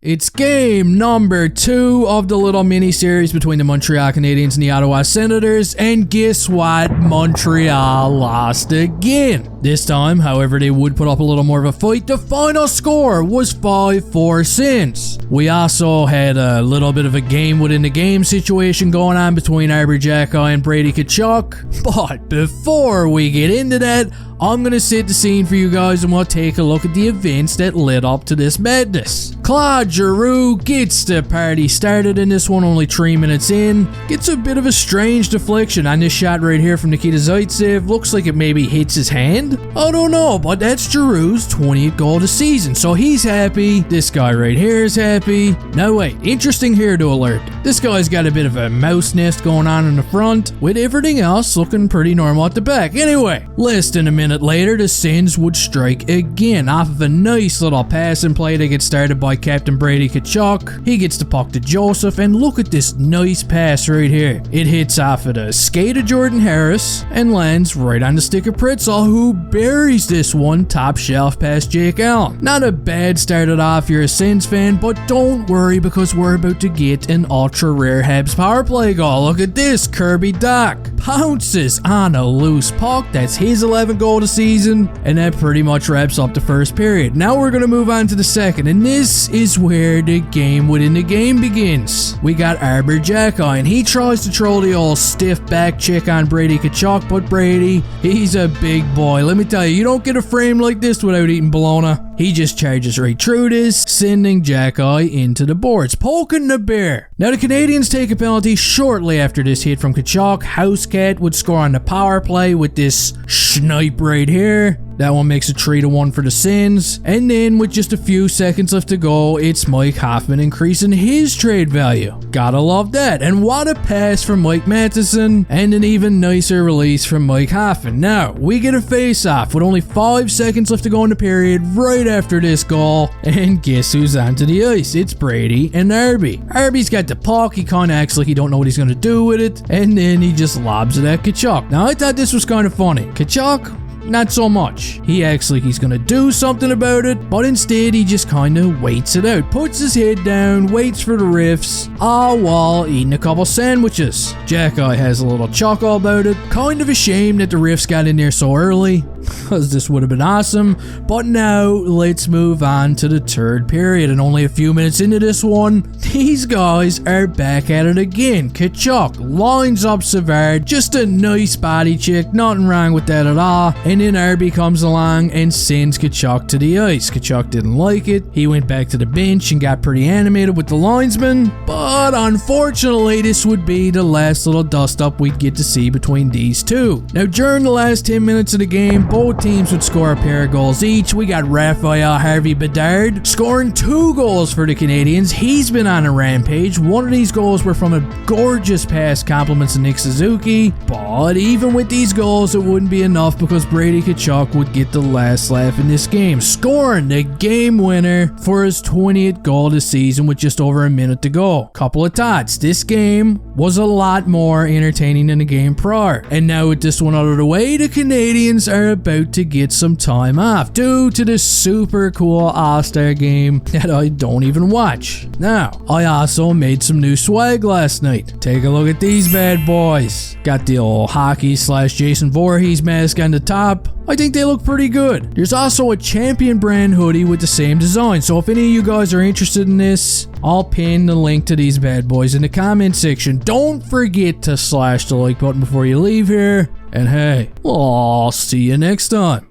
It's game number 2 of the little mini-series between the Montreal Canadiens and the Ottawa Senators, and guess what? Montreal lost again. This time, however, they would put up a little more of a fight. The final score was 5-4 Sens. We also had a little bit of a game within the game situation going on between Arber Xhekaj and Brady Tkachuk. But before we get into that, I'm going to set the scene for you guys and we'll take a look at the events that led up to this madness. Claude Giroux gets the party started in this one only 3 minutes in. Gets a bit of a strange deflection on this shot right here from Nikita Zaitsev. Looks like it maybe hits his hand. I don't know, but that's Giroux's 20th goal of the season, so he's happy. This guy right here is happy. Now wait, interesting hairdo alert. This guy's got a bit of a mouse nest going on in the front, with everything else looking pretty normal at the back. Anyway, less than a minute later, the Sens would strike again off of a nice little passing play that gets started by Captain Brady Tkachuk. He gets the puck to Joseph, and look at this nice pass right here. It hits off of the skate of Jordan Harris and lands right on the stick of Pritzl, who buries this one top shelf past Jake Allen. Not a bad start it off, you're a Sens fan, but don't worry because we're about to get an ultra rare Habs power play goal. Look at this, Kirby Dach pounces on a loose puck. That's his 11th goal of the season, and that pretty much wraps up the first period. Now we're going to move on to the second, and this is where the game within the game begins. We got Arber Xhekaj, and he tries to troll the old stiff back check on Brady Tkachuk, but Brady, he's a big boy. Let me tell you, you don't get a frame like this without eating bologna. He just charges right through this, sending Xhekaj into the boards, poking the bear. Now the Canadiens take a penalty shortly after this hit from Tkachuk. Housecat would score on the power play with this snipe right here. That one makes it 3-1 for the Sens. And then with just a few seconds left to go, it's Mike Hoffman increasing his trade value. Gotta love that. And what a pass from Mike Matheson, and an even nicer release from Mike Hoffman. Now, we get a face-off with only 5 seconds left to go in the period right after this goal. And guess who's onto the ice? It's Brady and Arby. Arby's got the puck. He kinda acts like he don't know what he's gonna do with it. And then he just lobs it at Tkachuk. Now, I thought this was kind of funny. Tkachuk, not so much. He acts like he's gonna do something about it, but instead he just kinda waits it out, puts his head down, waits for the riffs, all while eating a couple sandwiches. Xhekaj has a little chuckle about it. Kind of a shame that the riffs got in there so early, because this would have been awesome. But now let's move on to the third period, and only a few minutes into this one, these guys are back at it again. Tkachuk lines up Savard, just a nice body check, nothing wrong with that at all. And then Arby comes along and sends Tkachuk to the ice. Tkachuk didn't like it. He went back to the bench and got pretty animated with the linesman. But unfortunately, this would be the last little dust-up we'd get to see between these two. Now, during the last 10 minutes of the game, both teams would score a pair of goals each. We got Raphael Harvey Bedard scoring 2 goals for the Canadiens. He's been on a rampage. One of these goals were from a gorgeous pass, compliments to Nick Suzuki. But even with these goals, it wouldn't be enough because Brady Tkachuk would get the last laugh in this game, scoring the game winner for his 20th goal of the season with just over a minute to go. Couple of thoughts. This game was a lot more entertaining than the game prior. And now with this one out of the way, the Canadiens are about to get some time off due to this super cool All-Star game that I don't even watch. Now, I also made some new swag last night. Take a look at these bad boys. Got the old hockey / Jason Voorhees mask on the top. I think they look pretty good. There's also a Champion brand hoodie with the same design, so if any of you guys are interested in this, I'll pin the link to these bad boys in the comment section. Don't forget to slash the like button before you leave here, and hey, I'll see you next time.